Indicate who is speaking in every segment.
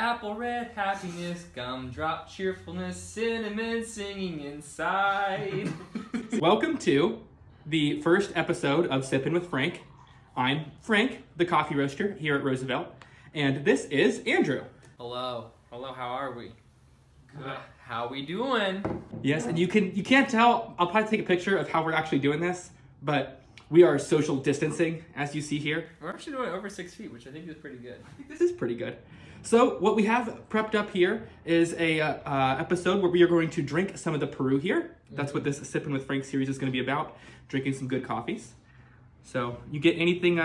Speaker 1: Apple red happiness, gumdrop cheerfulness, cinnamon singing inside.
Speaker 2: Welcome to the first episode of Sippin' with Frank. I'm Frank, the coffee roaster here at Roosevelt, and this is Andrew.
Speaker 1: Hello, how are we? Good. How we doing?
Speaker 2: Yes, and you can't tell. I'll probably take a picture of how we're actually doing this, but we are social distancing, as you see here.
Speaker 1: We're actually doing over 6 feet, which I think is pretty good.
Speaker 2: I think this is pretty good. So what we have prepped up here is a episode where we are going to drink some of the Peru here. That's what this Sippin' with Frank series is going to be about, drinking some good coffees. So you get anything,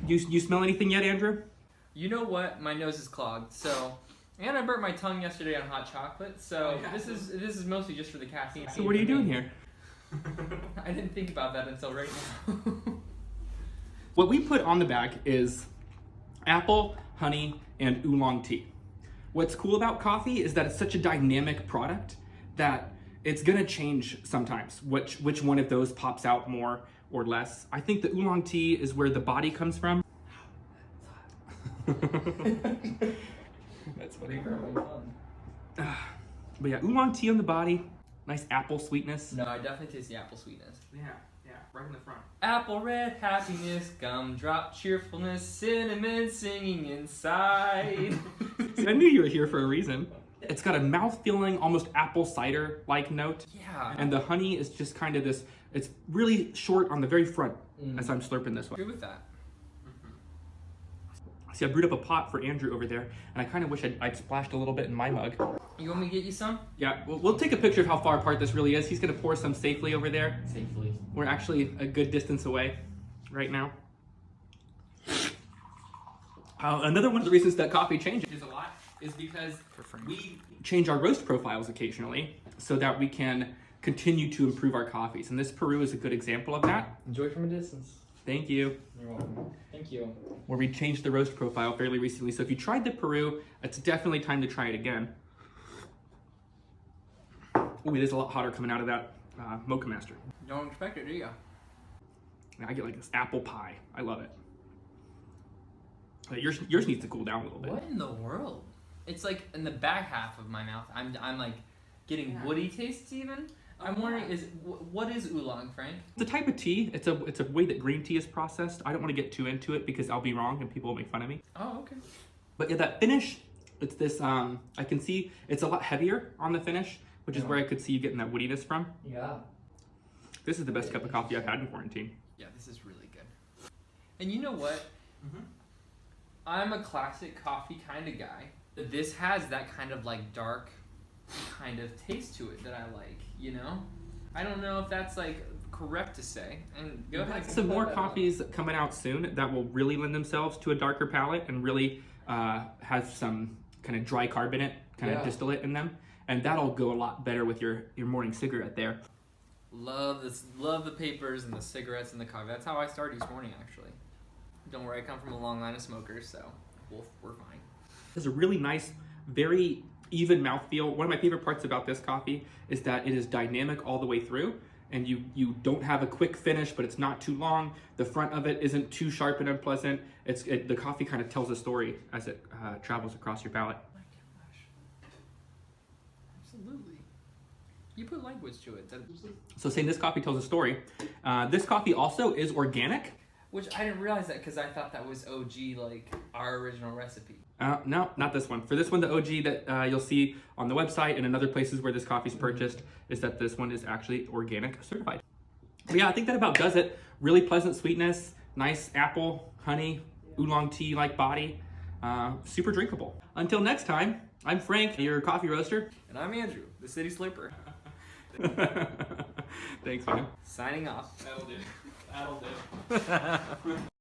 Speaker 2: you smell anything yet, Andrew?
Speaker 1: You know what? My nose is clogged, so... And I burnt my tongue yesterday on hot chocolate, so this is mostly just for the caffeine.
Speaker 2: So what are you doing here?
Speaker 1: I didn't think about that until right now.
Speaker 2: What we put on the bag is apple, honey, and oolong tea. What's cool about coffee is that it's such a dynamic product that it's gonna change sometimes, which one of those pops out more or less. I think the oolong tea is where the body comes from. That's funny. But yeah, oolong tea on the body, nice apple sweetness.
Speaker 1: No, I definitely taste the apple sweetness.
Speaker 2: Yeah, right in the front.
Speaker 1: Apple red happiness, gumdrop cheerfulness, cinnamon singing inside.
Speaker 2: I knew you were here for a reason. It's got a mouth-feeling, almost apple cider-like note.
Speaker 1: Yeah.
Speaker 2: And the honey is just kind of this, it's really short on the very front as I'm slurping this one.
Speaker 1: Agree with that.
Speaker 2: See, I brewed up a pot for Andrew over there, and I kind of wish I'd splashed a little bit in my mug.
Speaker 1: You want me to get you some?
Speaker 2: Yeah, we'll take a picture of how far apart this really is. He's gonna pour some safely over there.
Speaker 1: Safely.
Speaker 2: We're actually a good distance away right now. Another one of the reasons that coffee changes a lot is because we change our roast profiles occasionally so that we can continue to improve our coffees. And this Peru is a good example of that.
Speaker 1: Enjoy from a distance.
Speaker 2: Thank you.
Speaker 1: You're welcome. Thank you.
Speaker 2: Where we changed the roast profile fairly recently. So if you tried the Peru, it's definitely time to try it again. Ooh, it is a lot hotter coming out of that Mocha Master.
Speaker 1: Don't expect it, do you?
Speaker 2: I get like this apple pie. I love it. Yours needs to cool down a little bit.
Speaker 1: What in the world? It's like in the back half of my mouth. I'm like getting woody tastes even. I'm wondering, what is oolong, Frank?
Speaker 2: It's a type of tea. It's a way that green tea is processed. I don't want to get too into it because I'll be wrong and people will make fun of me.
Speaker 1: Oh, okay.
Speaker 2: But yeah, that finish, it's this, I can see it's a lot heavier on the finish, which is where I could see you getting that woodiness from.
Speaker 1: Yeah.
Speaker 2: This is the best cup of coffee I've had in quarantine.
Speaker 1: Yeah, this is really good. And you know what? I'm a classic coffee kind of guy. This has that kind of like dark kind of taste to it that I like, you know? I don't know if that's like correct to say. And go ahead.
Speaker 2: Some more coffees coming out soon that will really lend themselves to a darker palate and really have some kind of dry carbonate kind of distillate in them. And that'll go a lot better with your morning cigarette there.
Speaker 1: Love the papers and the cigarettes and the coffee. That's how I start each morning, actually. Don't worry, I come from a long line of smokers, so we're fine.
Speaker 2: It's a really nice, very even mouthfeel. One of my favorite parts about this coffee is that it is dynamic all the way through, and you don't have a quick finish, but it's not too long. The front of it isn't too sharp and unpleasant. The coffee kind of tells a story as it travels across your palate.
Speaker 1: My gosh. Absolutely. You put language to it.
Speaker 2: So saying this coffee tells a story. This coffee also is organic.
Speaker 1: Which I didn't realize that because I thought that was OG, like our original recipe.
Speaker 2: No, not this one. For this one, the OG that you'll see on the website and in other places where this coffee is purchased is that this one is actually organic certified. So yeah, I think that about does it. Really pleasant sweetness, nice apple, honey, oolong tea like body, super drinkable. Until next time, I'm Frank, your coffee roaster.
Speaker 1: And I'm Andrew, the city slurper.
Speaker 2: Thanks, man.
Speaker 1: Signing off.
Speaker 2: That'll do.